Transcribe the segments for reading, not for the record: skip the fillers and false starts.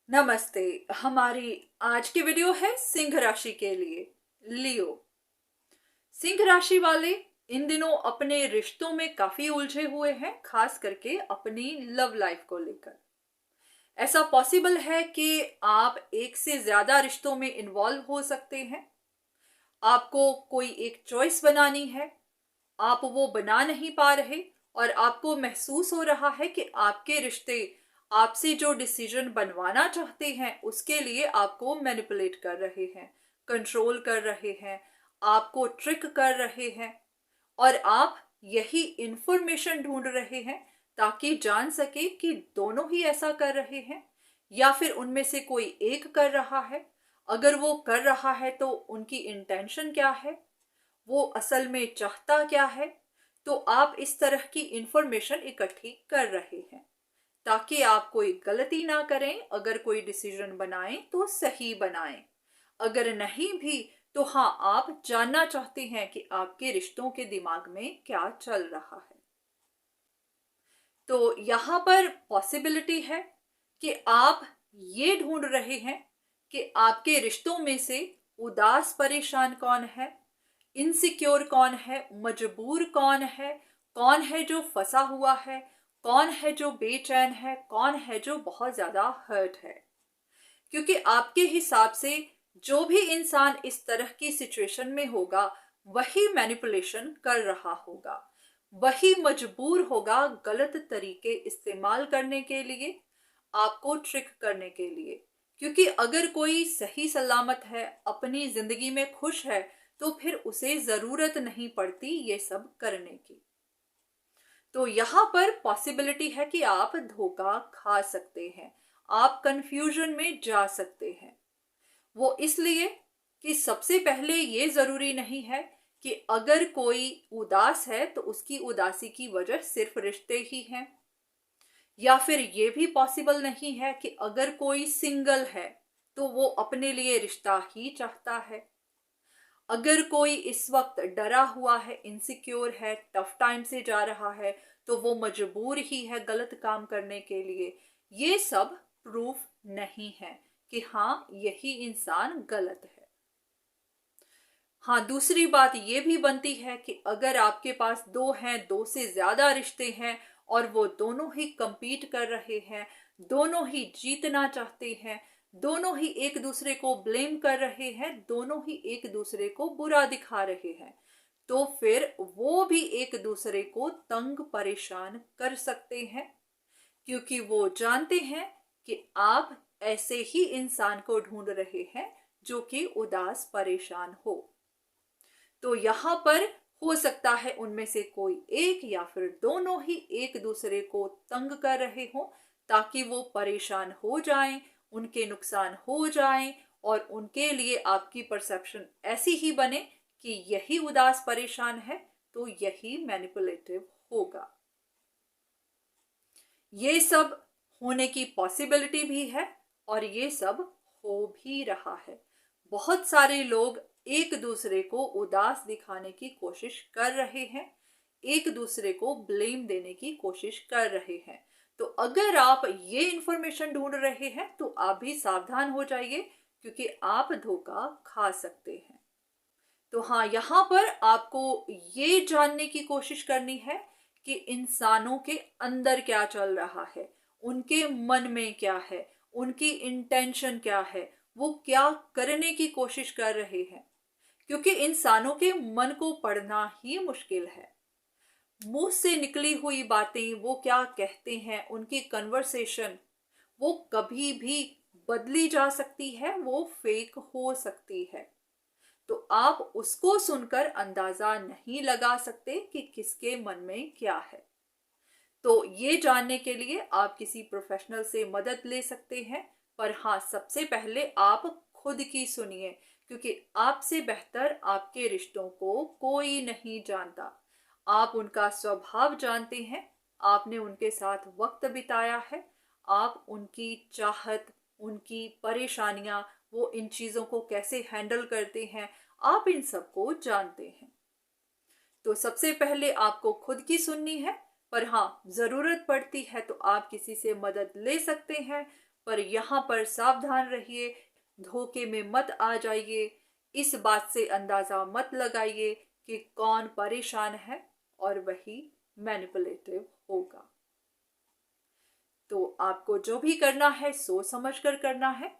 नमस्ते। हमारी आज की वीडियो है सिंह राशि के लिए। लियो। सिंह राशि वाले इन दिनों अपने रिश्तों में काफी उलझे हुए हैं, खास करके अपनी लव लाइफ को लेकर। ऐसा पॉसिबल है कि आप एक से ज्यादा रिश्तों में इन्वॉल्व हो सकते हैं। आपको कोई एक चॉइस बनानी है, आप वो बना नहीं पा रहे और आपको महसूस हो रहा है कि आपके रिश्ते आपसे जो डिसीजन बनवाना चाहते हैं उसके लिए आपको मैनिपुलेट कर रहे हैं, कंट्रोल कर रहे हैं, आपको ट्रिक कर रहे हैं। और आप यही इंफॉर्मेशन ढूंढ रहे हैं ताकि जान सके कि दोनों ही ऐसा कर रहे हैं या फिर उनमें से कोई एक कर रहा है। अगर वो कर रहा है तो उनकी इंटेंशन क्या है, वो असल में चाहता क्या है। तो आप इस तरह की इंफॉर्मेशन इकट्ठी कर रहे हैं ताकि आप कोई गलती ना करें। अगर कोई डिसीजन बनाएं तो सही बनाएं, अगर नहीं भी तो हाँ, आप जानना चाहते हैं कि आपके रिश्तों के दिमाग में क्या चल रहा है। तो यहाँ पर पॉसिबिलिटी है कि आप ये ढूंढ रहे हैं कि आपके रिश्तों में से उदास परेशान कौन है, इनसिक्योर कौन है, मजबूर कौन है जो फंसा हुआ है, कौन है जो बेचैन है, कौन है जो बहुत ज्यादा हर्ट है। क्योंकि आपके हिसाब से जो भी इंसान इस तरह की सिचुएशन में होगा वही मैनिपुलेशन कर रहा होगा, वही मजबूर होगा गलत तरीके इस्तेमाल करने के लिए, आपको ट्रिक करने के लिए। क्योंकि अगर कोई सही सलामत है, अपनी जिंदगी में खुश है, तो फिर उसे जरूरत नहीं पड़ती ये सब करने की। तो यहाँ पर पॉसिबिलिटी है कि आप धोखा खा सकते हैं, आप कंफ्यूजन में जा सकते हैं। वो इसलिए कि सबसे पहले ये जरूरी नहीं है कि अगर कोई उदास है तो उसकी उदासी की वजह सिर्फ रिश्ते ही हैं, या फिर ये भी पॉसिबल नहीं है कि अगर कोई सिंगल है तो वो अपने लिए रिश्ता ही चाहता है। अगर कोई इस वक्त डरा हुआ है, इनसिक्योर है, टफ टाइम से जा रहा है, तो वो मजबूर ही है गलत काम करने के लिए। ये सब प्रूफ नहीं है कि हाँ, यही इंसान गलत है। हाँ, दूसरी बात ये भी बनती है कि अगर आपके पास दो हैं, दो से ज्यादा रिश्ते हैं और वो दोनों ही compete कर रहे हैं, दोनों ही जीतना चाहते हैं, दोनों ही एक दूसरे को ब्लेम कर रहे हैं, दोनों ही एक दूसरे को बुरा दिखा रहे हैं, तो फिर वो भी एक दूसरे को तंग परेशान कर सकते हैं। क्योंकि वो जानते हैं कि आप ऐसे ही इंसान को ढूंढ रहे हैं जो कि उदास परेशान हो। तो यहाँ पर हो सकता है उनमें से कोई एक या फिर दोनों ही एक दूसरे को तंग कर रहे हो ताकि वो परेशान हो जाएं, उनके नुकसान हो जाएं और उनके लिए आपकी परसेप्शन ऐसी ही बने कि यही उदास परेशान है तो यही मैनिपुलेटिव होगा। ये सब होने की पॉसिबिलिटी भी है और ये सब हो भी रहा है। बहुत सारे लोग एक दूसरे को उदास दिखाने की कोशिश कर रहे हैं, एक दूसरे को ब्लेम देने की कोशिश कर रहे हैं। तो अगर आप ये इंफॉर्मेशन ढूंढ रहे हैं तो आप भी सावधान हो जाइए, क्योंकि आप धोखा खा सकते हैं। तो हाँ, यहाँ पर आपको ये जानने की कोशिश करनी है कि इंसानों के अंदर क्या चल रहा है, उनके मन में क्या है, उनकी इंटेंशन क्या है, वो क्या करने की कोशिश कर रहे हैं। क्योंकि इंसानों के मन को पढ़ना ही मुश्किल है। मुंह से निकली हुई बातें, वो क्या कहते हैं, उनकी कन्वर्सेशन, वो कभी भी बदली जा सकती है, वो फेक हो सकती है। तो आप उसको सुनकर अंदाजा नहीं लगा सकते कि किसके मन में क्या है। तो ये जानने के लिए आप किसी प्रोफेशनल से मदद ले सकते हैं। पर हाँ, सबसे पहले आप खुद की सुनिए, क्योंकि आपसे बेहतर आपके रिश्तों को कोई नहीं जानता। आप उनका स्वभाव जानते हैं, आपने उनके साथ वक्त बिताया है, आप उनकी चाहत, उनकी परेशानियां, वो इन चीज़ों को कैसे हैंडल करते हैं, आप इन सबको जानते हैं। तो सबसे पहले आपको खुद की सुननी है। पर हाँ, जरूरत पड़ती है तो आप किसी से मदद ले सकते हैं। पर यहाँ पर सावधान रहिए, धोखे में मत आ जाइए। इस बात से अंदाजा मत लगाइए कि कौन परेशान है और वही मैनिपुलेटिव होगा। तो आपको जो भी करना है सोच समझ कर करना है।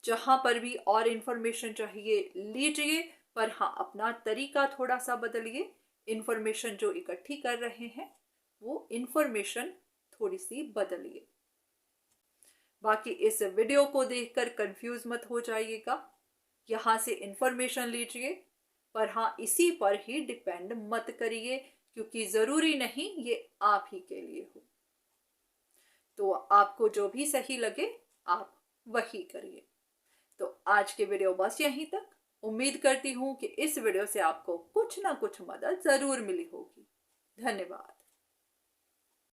जहां पर भी और इंफॉर्मेशन चाहिए लीजिए, पर हाँ अपना तरीका थोड़ा सा बदलिए। इंफॉर्मेशन जो इकट्ठी कर रहे हैं वो इंफॉर्मेशन थोड़ी सी बदलिए। बाकी इस वीडियो को देखकर कंफ्यूज मत हो जाइएगा। यहाँ से इंफॉर्मेशन लीजिए, पर हाँ इसी पर ही डिपेंड मत करिए, क्योंकि जरूरी नहीं ये आप ही के लिए हो। तो आपको जो भी सही लगे आप वही करिए। तो आज के वीडियो बस यहीं तक। उम्मीद करती हूँ कि इस वीडियो से आपको कुछ ना कुछ मदद जरूर मिली होगी। धन्यवाद।